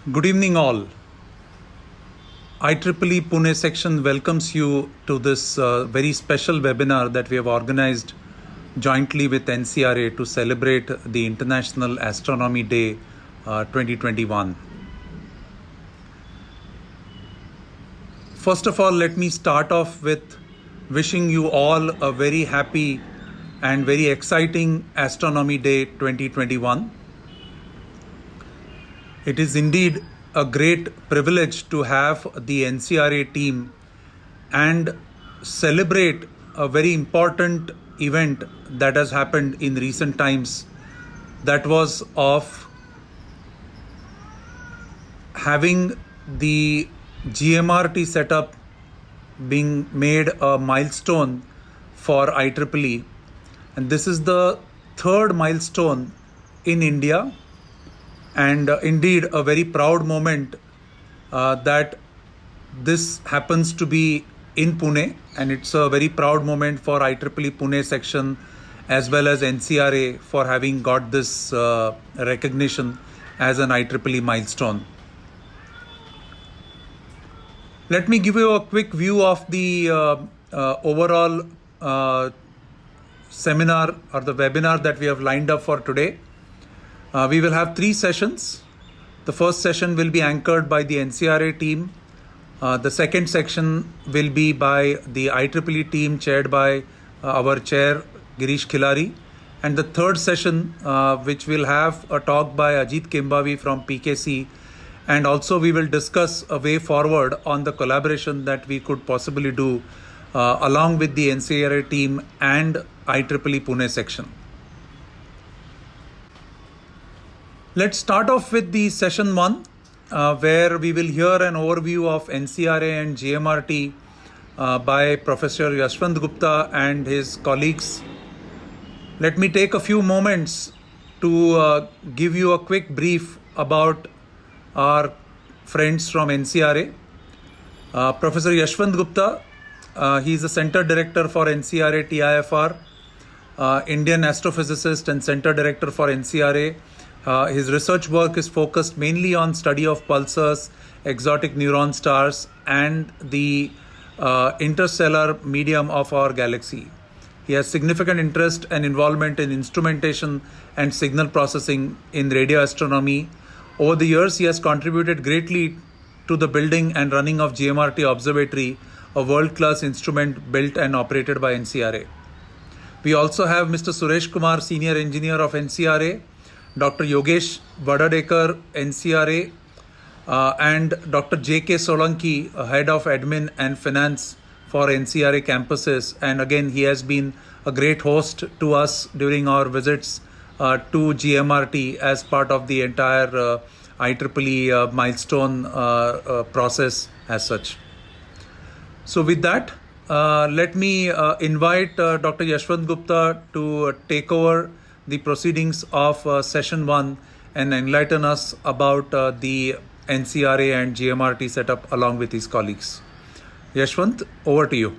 Good evening, all. IEEE Pune section welcomes you to this very special webinar that we have organized jointly with NCRA to celebrate the International Astronomy Day 2021. First of all, let me start off with wishing you all a very happy and very exciting Astronomy Day 2021. It is indeed a great privilege to have the NCRA team and celebrate a very important event that has happened in recent times, that was of having the GMRT setup being made a milestone for IEEE, and this is the third milestone in India, and indeed a very proud moment that this happens to be in Pune, and it's a very proud moment for IEEE Pune section as well as NCRA for having got this recognition as an IEEE milestone. Let me give you a quick view of the overall seminar or the webinar that we have lined up for today. We will have 3 sessions. The first session will be anchored by the NCRA team. The second section will be by the IEEE team chaired by our chair Girish Khilari. And the third session, which will have a talk by Ajit Kembavi from PKC. And also we will discuss a way forward on the collaboration that we could possibly do along with the NCRA team and IEEE Pune section. Let's start off with the session 1, where we will hear an overview of NCRA and GMRT by Professor Yashwant Gupta and his colleagues. Let me take a few moments to give you a quick brief about our friends from NCRA. Professor Yashwant Gupta, he is the Center Director for NCRA TIFR, Indian astrophysicist and Center Director for NCRA. His research work is focused mainly on study of pulsars, exotic neutron stars, and the interstellar medium of our galaxy. He has significant interest and involvement in instrumentation and signal processing in radio astronomy. Over the years, he has contributed greatly to the building and running of GMRT Observatory, a world-class instrument built and operated by NCRA. We also have Mr. Suresh Kumar, Senior Engineer of NCRA, Dr. Yogesh Vadadekar, NCRA, and Dr. J.K. Solanki, Head of Admin and Finance for NCRA campuses. And again, he has been a great host to us during our visits to GMRT as part of the entire IEEE milestone process as such. So with that, let me invite Dr. Yashwant Gupta to take over the proceedings of session 1 and enlighten us about the NCRA and GMRT setup along with his colleagues. Yashwant, over to you.